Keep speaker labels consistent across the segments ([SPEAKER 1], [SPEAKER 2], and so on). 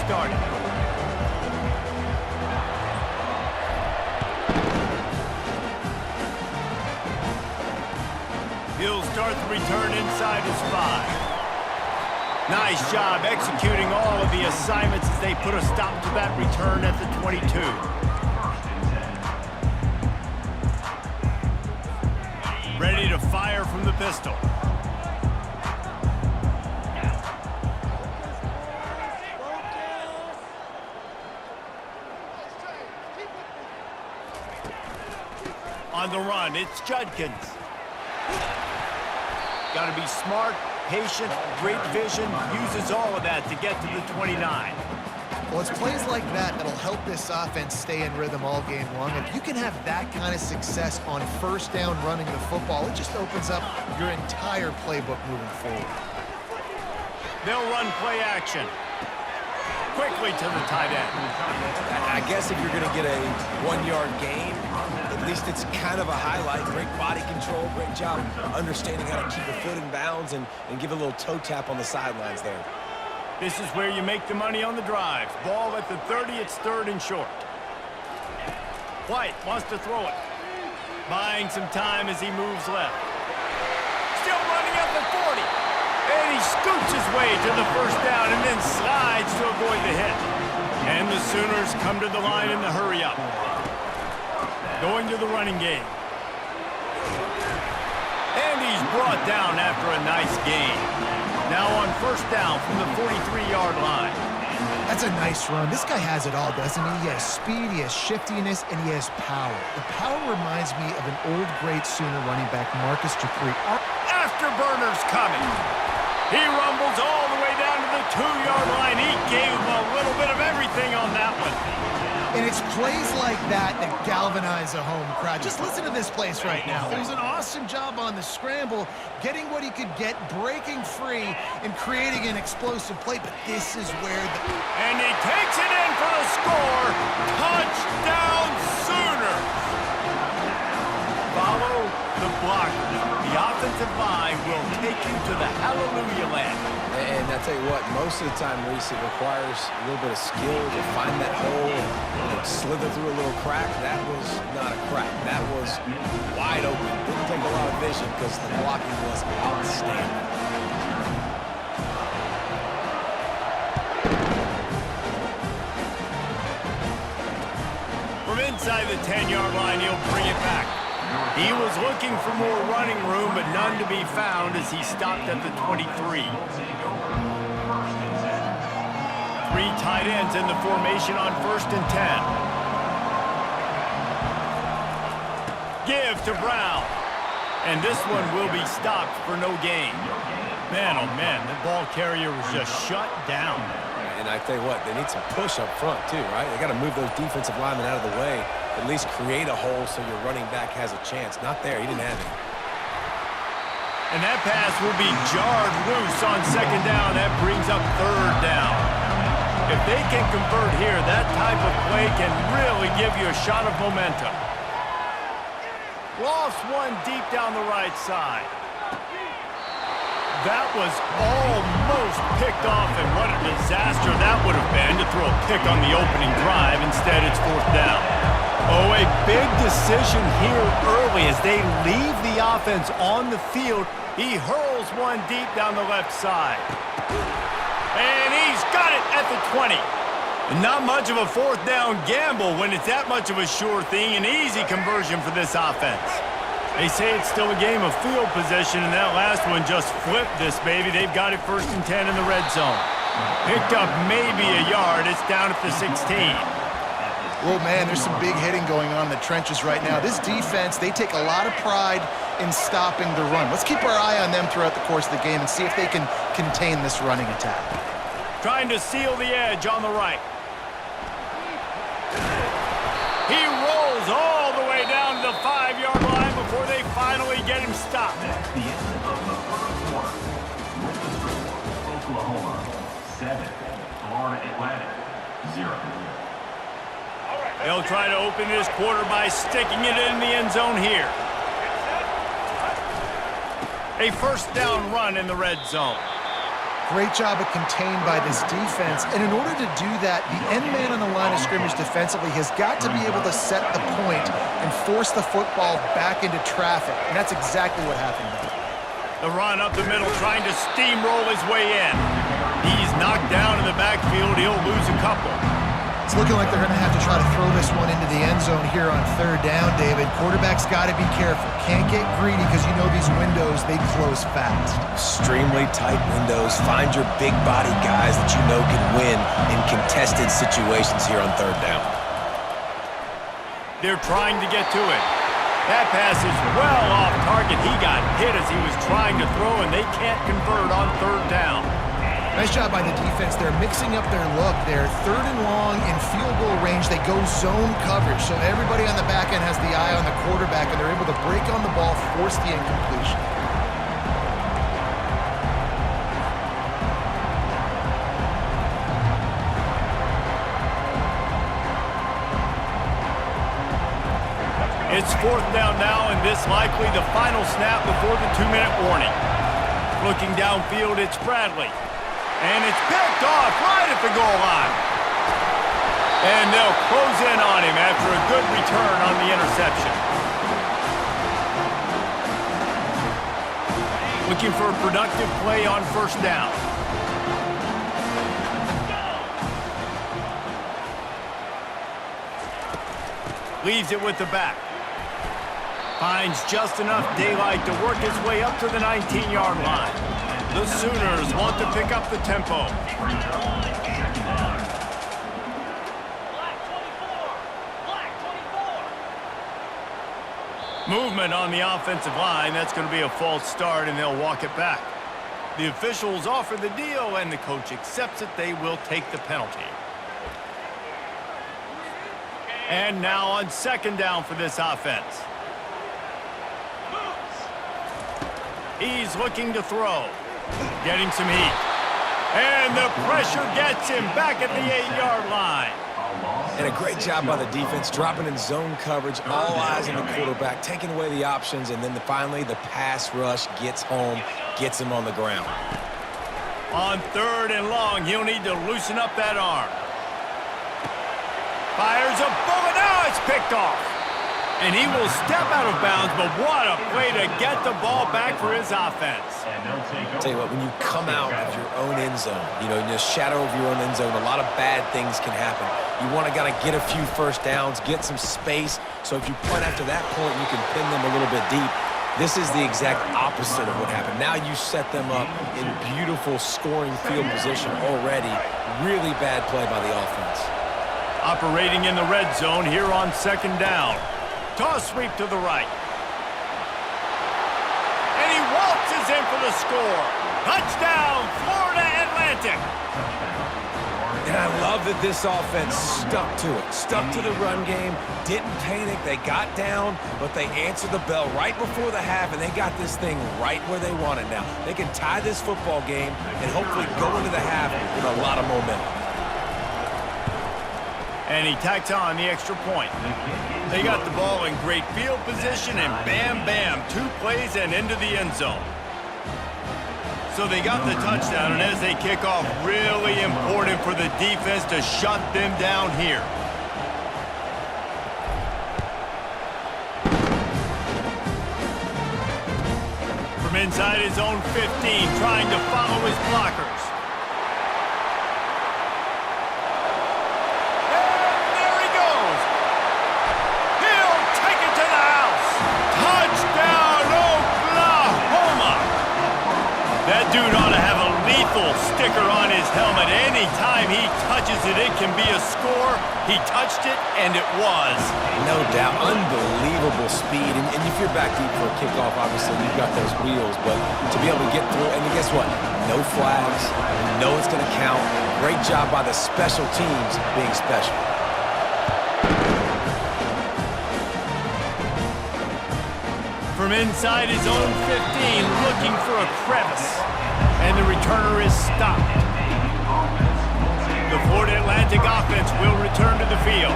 [SPEAKER 1] started. He'll start the return inside his 5. Nice job executing all of the assignments as they put a stop to that return at the 22. Ready to fire from the pistol. On the run, it's Judkins. Got to be smart, patient, great vision, uses all of that to get to the 29.
[SPEAKER 2] Well, it's plays like that that'll help this offense stay in rhythm all game long. If you can have that kind of success on first down running the football, it just opens up your entire playbook moving forward.
[SPEAKER 1] They'll run play action. Quickly to the tight end.
[SPEAKER 3] I guess if you're going to get a 1-yard gain, at least it's kind of a highlight. Great body control, great job understanding how to keep a foot in bounds and give a little toe tap on the sidelines there.
[SPEAKER 1] This is where you make the money on the drives. Ball at the 30, it's 3rd and short. White wants to throw it. Buying some time as he moves left. Still running up the 40. And he scoots his way to the first down and then slides to avoid the hit. And the Sooners come to the line in the hurry-up. Going to the running game. And he's brought down after a nice gain. Now on first down from the 43-yard line.
[SPEAKER 2] That's a nice run. This guy has it all, doesn't he? He has speed, he has shiftiness, and he has power. The power reminds me of an old great Sooner running back, Marcus Dupree.
[SPEAKER 1] Afterburner's coming. He rumbles all the way down to the 2-yard line. He gave him a little bit of everything on that one.
[SPEAKER 2] And it's plays like that that galvanize a home crowd. Just listen to this place right now. It was an awesome job on the scramble, getting what he could get, breaking free, and creating an explosive play. But this is where the...
[SPEAKER 1] And he takes it in for the score. Touchdown Sooners. Follow the blocker. The offensive line will take you to the hallelujah land.
[SPEAKER 3] And I tell you what, most of the time, Reese, it requires a little bit of skill to find that hole and slither through a little crack. That was not a crack. That was wide open. Didn't take a lot of vision because the blocking was outstanding.
[SPEAKER 1] From inside the 10-yard line, he'll bring it back. He was looking for more running room, but none to be found as he stopped at the 23. 3 tight ends in the formation on 1st and 10. Give to Brown. And this one will be stopped for no gain. Man, oh man, the ball carrier was just shut down.
[SPEAKER 3] And I tell you what, they need some push up front too, right? They got to move those defensive linemen out of the way. At least create a hole so your running back has a chance. Not there. He didn't have it.
[SPEAKER 1] And that pass will be jarred loose on 2nd down. That brings up 3rd down. If they can convert here, that type of play can really give you a shot of momentum. Lost one deep down the right side. That was almost picked off, and what a disaster that would have been to throw a pick on the opening drive. Instead, it's 4th down. Oh, a big decision here early as they leave the offense on the field. He hurls one deep down the left side. And he's got it at the 20. Not much of a 4th down gamble when it's that much of a sure thing. An easy conversion for this offense. They say it's still a game of field position, and that last one just flipped this baby. They've got it 1st and 10 in the red zone. Picked up maybe a yard. It's down at the 16.
[SPEAKER 2] Oh, man, there's some big hitting going on in the trenches right now. This defense, they take a lot of pride in stopping the run. Let's keep our eye on them throughout the course of the game and see if they can contain this running attack.
[SPEAKER 1] Trying to seal the edge on the right. He rolls all the way down to the 5-yard line before they finally get him stopped.
[SPEAKER 4] That's the end of the first quarter. Oklahoma 7, Florida Atlantic 0.
[SPEAKER 1] They'll try to open this quarter by sticking it in the end zone here. A 1st down run in the red zone.
[SPEAKER 2] Great job of contained by this defense. And in order to do that, the end man on the line of scrimmage defensively has got to be able to set the point and force the football back into traffic. And that's exactly what happened there.
[SPEAKER 1] The run up the middle, trying to steamroll his way in. He's knocked down in the backfield. He'll lose a couple.
[SPEAKER 2] It's looking like they're going to have to try to throw this one into the end zone here on third down, David. Quarterback's got to be careful. Can't get greedy because you know these windows, they close fast.
[SPEAKER 3] Extremely tight windows. Find your big body guys that you know can win in contested situations here on third down.
[SPEAKER 1] They're trying to get to it. That pass is well off target. He got hit as he was trying to throw, and they can't convert on third down.
[SPEAKER 2] Nice job by the defense. They're mixing up their look. They're third and long in field goal range. They go zone coverage. So everybody on the back end has the eye on the quarterback, and they're able to break on the ball, force the incompletion.
[SPEAKER 1] It's fourth down now, and this likely the final snap before the 2-minute warning. Looking downfield, it's Bradley. And it's picked off right at the goal line. And they'll close in on him after a good return on the interception. Looking for a productive play on first down. Leaves it with the back. Finds just enough daylight to work his way up to the 19-yard line. The Sooners want to pick up the tempo. Movement on the offensive line. That's going to be a false start, and they'll walk it back. The officials offer the deal, and the coach accepts it. They will take the penalty. And now on second down for this offense. He's looking to throw. Getting some heat. And the pressure gets him back at the 8-yard line.
[SPEAKER 3] And a great job by the defense, dropping in zone coverage, all eyes on the quarterback, taking away the options, and then finally the pass rush gets home, gets him on the ground.
[SPEAKER 1] On third and long, he'll need to loosen up that arm. Fires a bullet. Now it's picked off. And he will step out of bounds, but what a play to get the ball back for his offense.
[SPEAKER 3] I'll tell you what, when you come out of your own end zone, you know, in the shadow of your own end zone, a lot of bad things can happen. You want to kind of get a few first downs, get some space, so if you punt after that point, you can pin them a little bit deep. This is the exact opposite of what happened. Now you set them up in beautiful scoring field position already. Really bad play by the offense.
[SPEAKER 1] Operating in the red zone here on second down. Toss sweep to the right. And he waltzes in for the score. Touchdown, Florida Atlantic.
[SPEAKER 3] And I love that this offense stuck to it. Stuck to the run game, didn't panic. They got down, but they answered the bell right before the half, and they got this thing right where they want it now. They can tie this football game and hopefully go into the half with a lot of momentum.
[SPEAKER 1] And he tacks on the extra point. They got the ball in great field position, and bam, bam, 2 plays and into the end zone. So they got the touchdown, and as they kick off, really important for the defense to shut them down here. From inside his own 15, trying to follow his blockers. Dude ought to have a lethal sticker on his helmet. Anytime he touches it, it can be a score. He touched it, and it was.
[SPEAKER 3] No doubt. Unbelievable speed. And if you're back deep for a kickoff, obviously you've got those wheels. But to be able to get through, and guess what? No flags. You know it's going to count. Great job by the special teams being special.
[SPEAKER 1] From inside his own 15, looking for a crevice. And the returner is stopped. The Florida Atlantic offense will return to the field.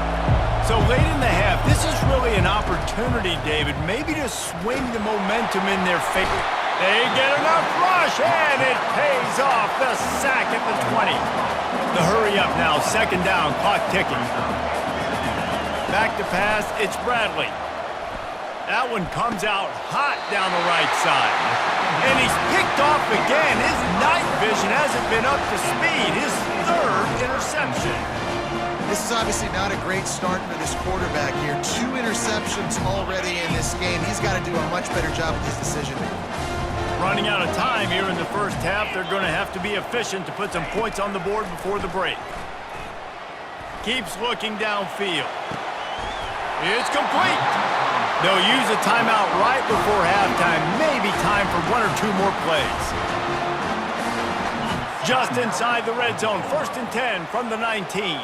[SPEAKER 1] So late in the half, this is really an opportunity, David, maybe to swing the momentum in their favor. They get enough rush, and it pays off. The sack at the 20. The hurry up now, second down, clock ticking. Back to pass, it's Bradley. That one comes out hot down the right side. And he's picked off again. His night vision hasn't been up to speed. His third interception.
[SPEAKER 2] This is obviously not a great start for this quarterback here. 2 interceptions already in this game. He's got to do a much better job with his decision making.
[SPEAKER 1] Running out of time here in the first half. They're going to have to be efficient to put some points on the board before the break. Keeps looking downfield. It's complete. They'll use a timeout right before halftime. Maybe time for 1 or 2 more plays. Just inside the red zone. 1st and 10 from the 19.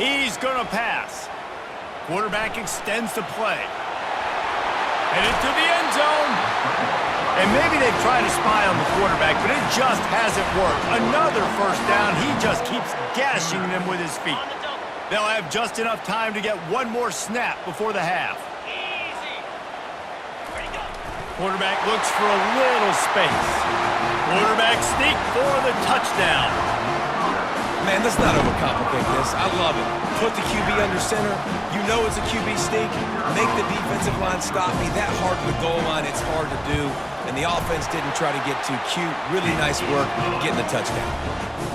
[SPEAKER 1] He's going to pass. Quarterback extends the play. And into the end zone. And maybe they've tried to spy on the quarterback, but it just hasn't worked. Another first down. He just keeps gashing them with his feet. They'll have just enough time to get 1 more snap before the half. Quarterback looks for a little space. Quarterback sneak for the touchdown.
[SPEAKER 3] Man, let's not overcomplicate this. I love it. Put the QB under center. You know it's a QB sneak. Make the defensive line stop me. That hard to the goal line, it's hard to do. And the offense didn't try to get too cute. Really nice work getting the touchdown.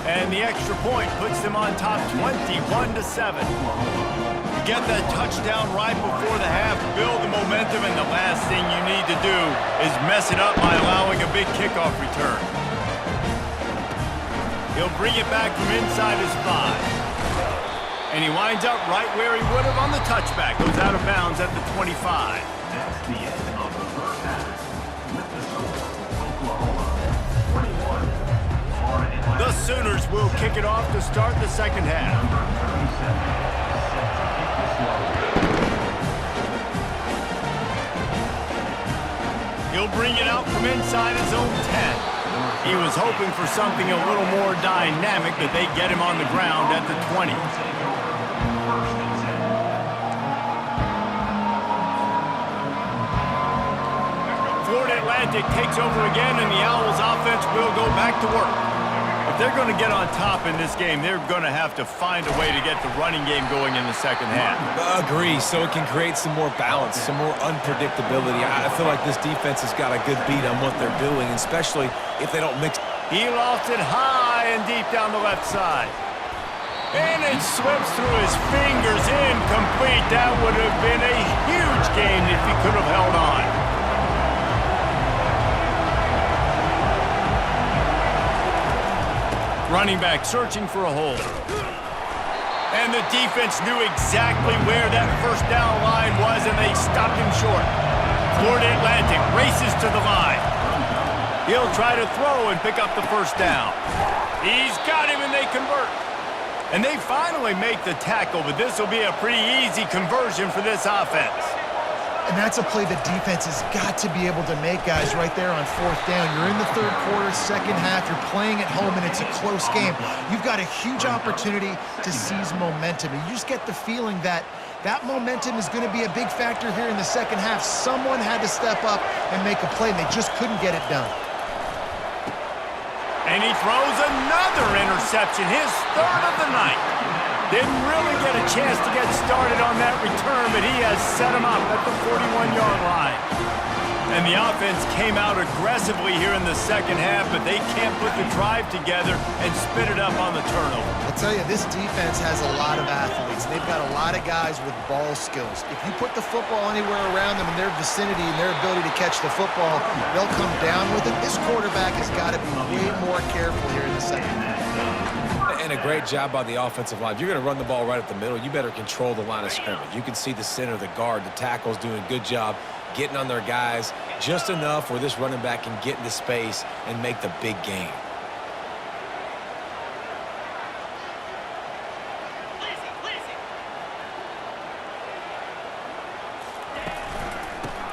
[SPEAKER 1] And the extra point puts them on top 21-7. You get that touchdown right before the half, build the momentum, and the last thing you need to do is mess it up by allowing a big kickoff return. He'll bring it back from inside his 5. And he winds up right where he would have on the touchback. Goes out of bounds at the 25.
[SPEAKER 4] That's the end of the first half. With the score, Oklahoma 21, Florida Atlantic.
[SPEAKER 1] The Sooners will kick it off to start the second half.
[SPEAKER 4] Number 37, set to kick this one.
[SPEAKER 1] He'll bring it out from inside his own 10. He was hoping for something a little more dynamic, but they get him on the ground at the 20. Florida Atlantic takes over again, and the Owls offense will go back to work. If they're going to get on top in this game, they're going to have to find a way to get the running game going in the second half.
[SPEAKER 3] Agree, so it can create some more balance, some more unpredictability. I feel like this defense has got a good beat on what they're doing, especially if they don't mix.
[SPEAKER 1] He lofts it high and deep down the left side. And it slips through his fingers, incomplete. That would have been a huge gain if he could have held on. Running back searching for a hole. And the defense knew exactly where that first down line was, and they stopped him short. Florida Atlantic races to the line. He'll try to throw and pick up the first down. He's got him, and they convert. And they finally make the tackle, but this will be a pretty easy conversion for this offense.
[SPEAKER 2] And that's a play the defense has got to be able to make, guys, right there on 4th down. You're in the 3rd quarter, second half. You're playing at home, and it's a close game. You've got a huge opportunity to seize momentum. And you just get the feeling that that momentum is going to be a big factor here in the second half. Someone had to step up and make a play, and they just couldn't get it done.
[SPEAKER 1] And he throws another interception, his 3rd of the night. Didn't really get a chance to get started on that return, but he has set him up at the 41-yard line. And the offense came out aggressively here in the second half, but they can't put the drive together and spit it up on the turnover.
[SPEAKER 2] I'll tell you, this defense has a lot of athletes. They've got a lot of guys with ball skills. If you put the football anywhere around them in their vicinity and their ability to catch the football, they'll come down with it. This quarterback has got to be way more careful here in the second half.
[SPEAKER 3] And a great job by the offensive line. If you're going to run the ball right up the middle, you better control the line of scrimmage. You can see the center, the guard, the tackles doing a good job getting on their guys just enough where this running back can get into space and make the big game.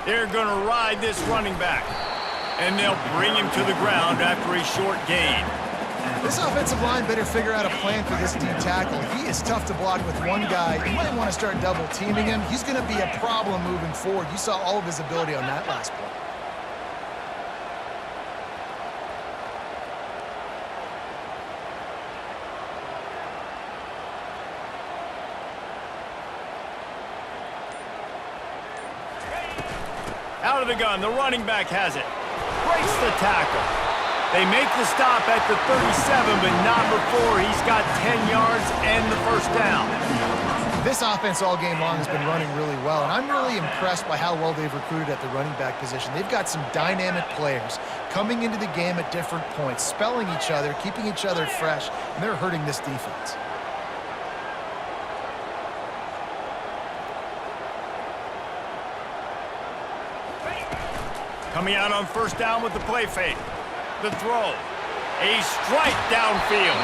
[SPEAKER 1] They're going to ride this running back, and they'll bring him to the ground after a short gain.
[SPEAKER 2] This offensive line better figure out a plan for this D tackle. He is tough to block with one guy. You might want to start double teaming him. He's going to be a problem moving forward. You saw all of his ability on that last play.
[SPEAKER 1] Out of the gun, the running back has it. Breaks the tackle. They make the stop at the 37, but not before he's got 10 yards and the first down.
[SPEAKER 2] This offense all game long has been running really well, and I'm really impressed by how well they've recruited at the running back position. They've got some dynamic players coming into the game at different points, spelling each other, keeping each other fresh, and they're hurting this defense.
[SPEAKER 1] Coming out on first down with the play fake. The throw. A strike downfield.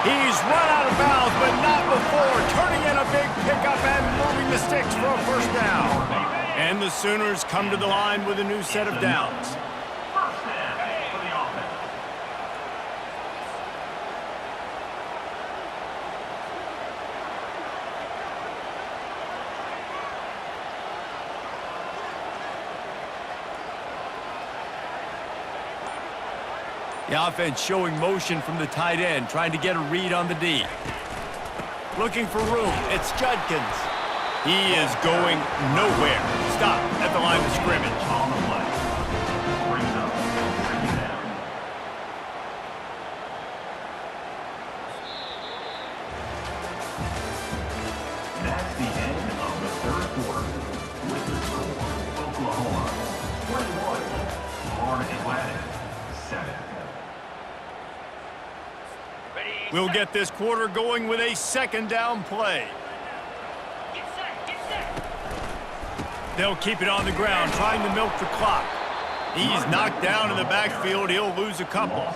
[SPEAKER 1] He's run out of bounds, but not before turning in a big pickup and moving the sticks for a first down. And the Sooners come to the line with a new set of downs.
[SPEAKER 4] First down for the offense.
[SPEAKER 1] The offense showing motion from the tight end, trying to get a read on the D. Looking for room, it's Judkins. He is going nowhere. Stop at the line of scrimmage.
[SPEAKER 4] On the play. Brings up second down. That's the end of the third quarter. With the score, Oklahoma 21, Florida Atlantic 7.
[SPEAKER 1] We'll get this quarter going with a second down play. They'll keep it on the ground, trying to milk the clock. He's knocked down in the backfield. He'll lose a couple.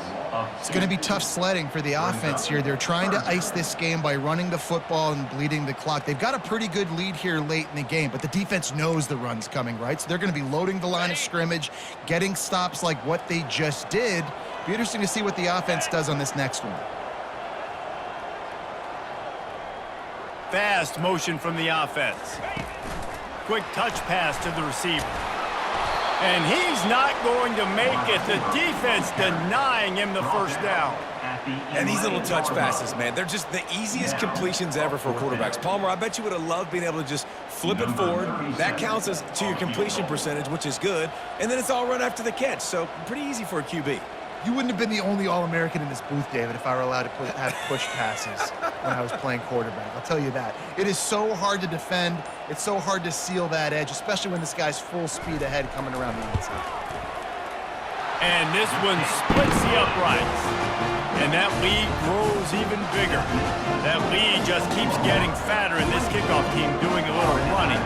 [SPEAKER 2] It's going to be tough sledding for the offense here. They're trying to ice this game by running the football and bleeding the clock. They've got a pretty good lead here late in the game, but the defense knows the run's coming, right? So they're going to be loading the line of scrimmage, getting stops like what they just did. Be interesting to see what the offense does on this next one.
[SPEAKER 1] Fast motion from the offense. Quick touch pass to the receiver. And he's not going to make it. The defense denying him the first down.
[SPEAKER 3] And these little touch passes, man, they're just the easiest completions ever for quarterbacks. Palmer, I bet you would have loved being able to just flip it forward. That counts as to your completion percentage, which is good. And then it's all run after the catch. So pretty easy for a QB.
[SPEAKER 2] You wouldn't have been the only All-American in this booth, David, if I were allowed to have push passes when I was playing quarterback. I'll tell you that. It is so hard to defend. It's so hard to seal that edge, especially when this guy's full speed ahead coming around the inside.
[SPEAKER 1] And this one splits the uprights. And that lead grows even bigger. That lead just keeps getting fatter, and this kickoff team doing a little running.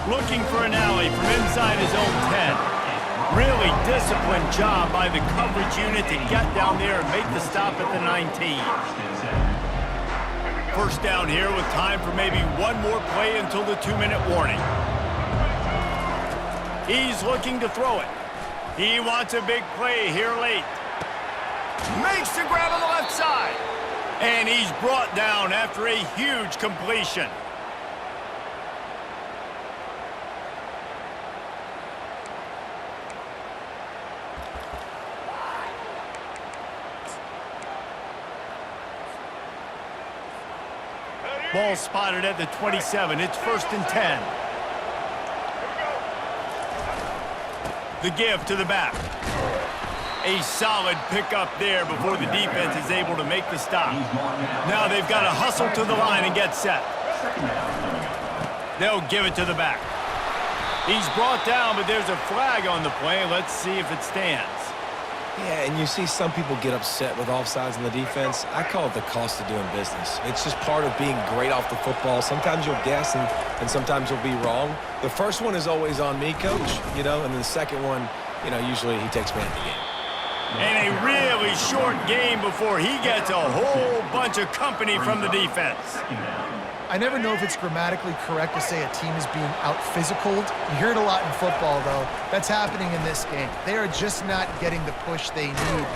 [SPEAKER 1] Looking for an alley from inside his own 10. Really disciplined job by the coverage unit to get down there and make the stop at the 19. First down here with time for maybe one more play until the 2-minute warning. He's looking to throw it. He wants a big play here late. Makes the grab on the left side. And he's brought down after a huge completion. Ball spotted at the 27. It's 1st and 10. The give to the back. A solid pickup there before the defense is able to make the stop. Now they've got to hustle to the line and get set. They'll give it to the back. He's brought down, but there's a flag on the play. Let's see if it stands.
[SPEAKER 3] Yeah, and you see some people get upset with offsides in the defense. I call it the cost of doing business. It's just part of being great off the football. Sometimes you'll guess and sometimes you'll be wrong. The first one is always on me, coach, and then the second one, usually he takes me at the game.
[SPEAKER 1] And a really short game before he gets a whole bunch of company from the defense.
[SPEAKER 2] I never know if it's grammatically correct to say a team is being out-physicaled. You hear it a lot in football, though. That's happening in this game. They are just not getting the push they need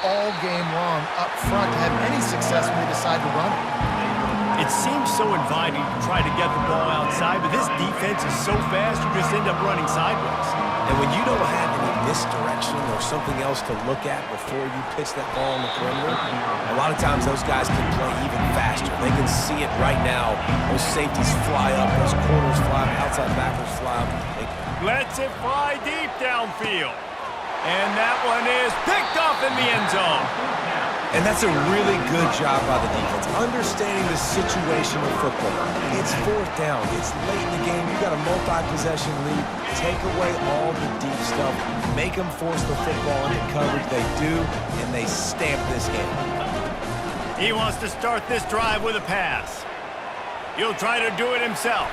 [SPEAKER 2] all game long up front to have any success when they decide to run it.
[SPEAKER 1] It seems so inviting to try to get the ball outside, but this defense is so fast you just end up running sideways.
[SPEAKER 3] And when you don't have any misdirection or something else to look at before you pitch that ball on the perimeter, a lot of times those guys can play even faster. They can see it right now. Those safeties fly up, those corners fly up, outside backers fly up.
[SPEAKER 1] Lets it fly deep downfield. And that one is picked off in the end zone.
[SPEAKER 3] And that's a really good job by the defense, understanding the situation of football. It's fourth down. It's late in the game. You've got a multi-possession lead. Take away all the deep stuff. Make them force the football into coverage. They do, and they stamp this game.
[SPEAKER 1] He wants to start this drive with a pass. He'll try to do it himself.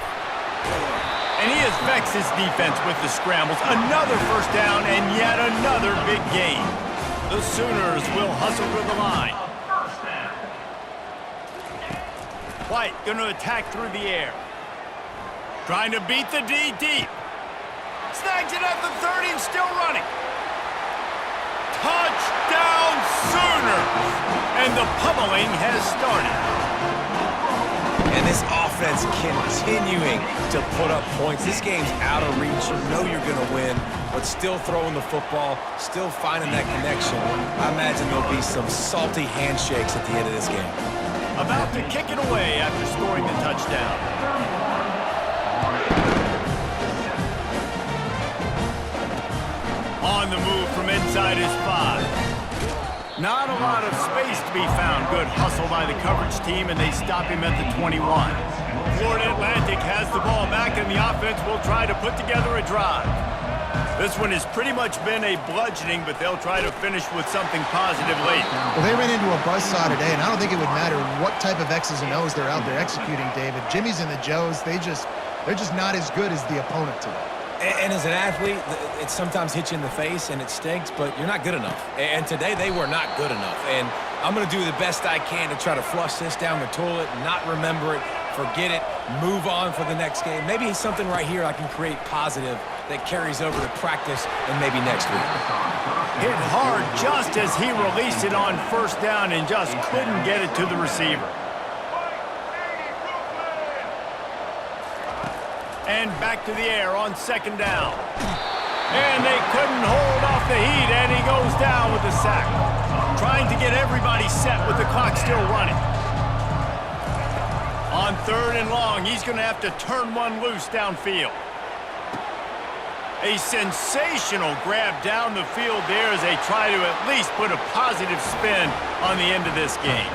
[SPEAKER 1] And he affects his defense with the scrambles. Another first down and yet another big gain. The Sooners will hustle to the line. White going to attack through the air. Trying to beat the D deep. Snags it at the 30 and still running. Touchdown Sooners! And the pummeling has started.
[SPEAKER 3] And this offense continuing to put up points. This game's out of reach. You know you're going to win, but still throwing the football, still finding that connection. I imagine there'll be some salty handshakes at the end of this game.
[SPEAKER 1] About to kick it away after scoring the touchdown. On the move from inside his 5. Not a lot of space to be found. Good hustle by the coverage team, and they stop him at the 21. Florida Atlantic has the ball back, and the offense will try to put together a drive. This one has pretty much been a bludgeoning, but they'll try to finish with something positive late.
[SPEAKER 2] Well, they ran into a buzzsaw today, and I don't think it would matter what type of X's and O's they're out there executing, David. Jimmy's and the Joes, they're just not as good as the opponent to them.
[SPEAKER 3] And as an athlete, it sometimes hits you in the face and it stinks, but you're not good enough. And today they were not good enough. And I'm going to do the best I can to try to flush this down the toilet, not remember it, forget it, move on for the next game. Maybe something right here I can create positive that carries over to practice and maybe next week.
[SPEAKER 1] Hit hard just as he released it on first down and just couldn't get it to the receiver. And back to the air on second down. And they couldn't hold off the heat, and he goes down with a sack. Trying to get everybody set with the clock still running. On third and long, he's going to have to turn one loose downfield. A sensational grab down the field there as they try to at least put a positive spin on the end of this game.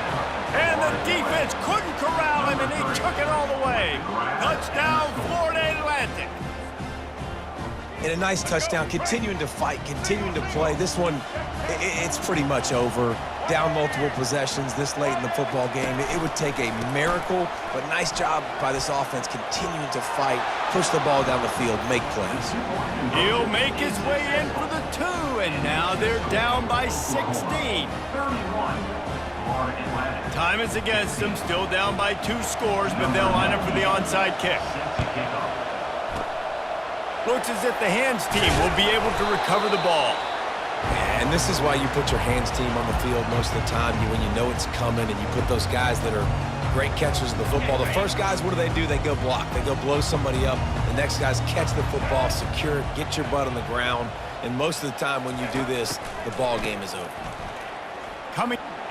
[SPEAKER 1] And the defense couldn't corral him, and he took it all the way. Touchdown, Florida Atlantic.
[SPEAKER 3] And a nice touchdown, continuing to fight, continuing to play. This one, it's pretty much over. Down multiple possessions this late in the football game. It would take a miracle, but nice job by this offense continuing to fight, push the ball down the field, make plays.
[SPEAKER 1] He'll make his way in for the 2, and now they're down by 16. Time is against them, still down by 2 scores, but they'll line up for the onside kick. Looks as if the hands team will be able to recover the ball.
[SPEAKER 3] And this is why you put your hands team on the field most of the time, when you know it's coming, and you put those guys that are great catchers of the football. The first guys, what do? They go block. They go blow somebody up. The next guys catch the football, secure it, get your butt on the ground. And most of the time when you do this, the ball game is over.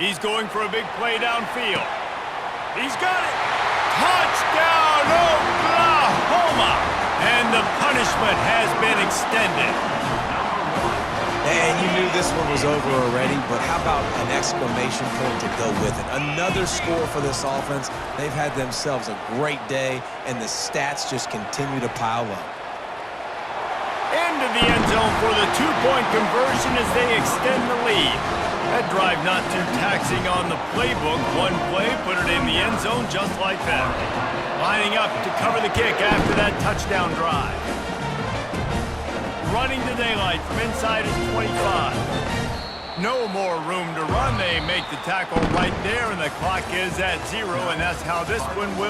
[SPEAKER 1] He's going for a big play downfield. He's got it. Touchdown, Oklahoma! And the punishment has been extended.
[SPEAKER 3] And you knew this one was over already, but how about an exclamation point to go with it? Another score for this offense. They've had themselves a great day, and the stats just continue to pile up.
[SPEAKER 1] Into the end zone for the 2-point conversion as they extend the lead. That drive not too taxing on the playbook. One play, put it in the end zone just like that. Lining up to cover the kick after that touchdown drive. Running to daylight from inside his 25. No more room to run. They make the tackle right there, and the clock is at 0, and that's how this one will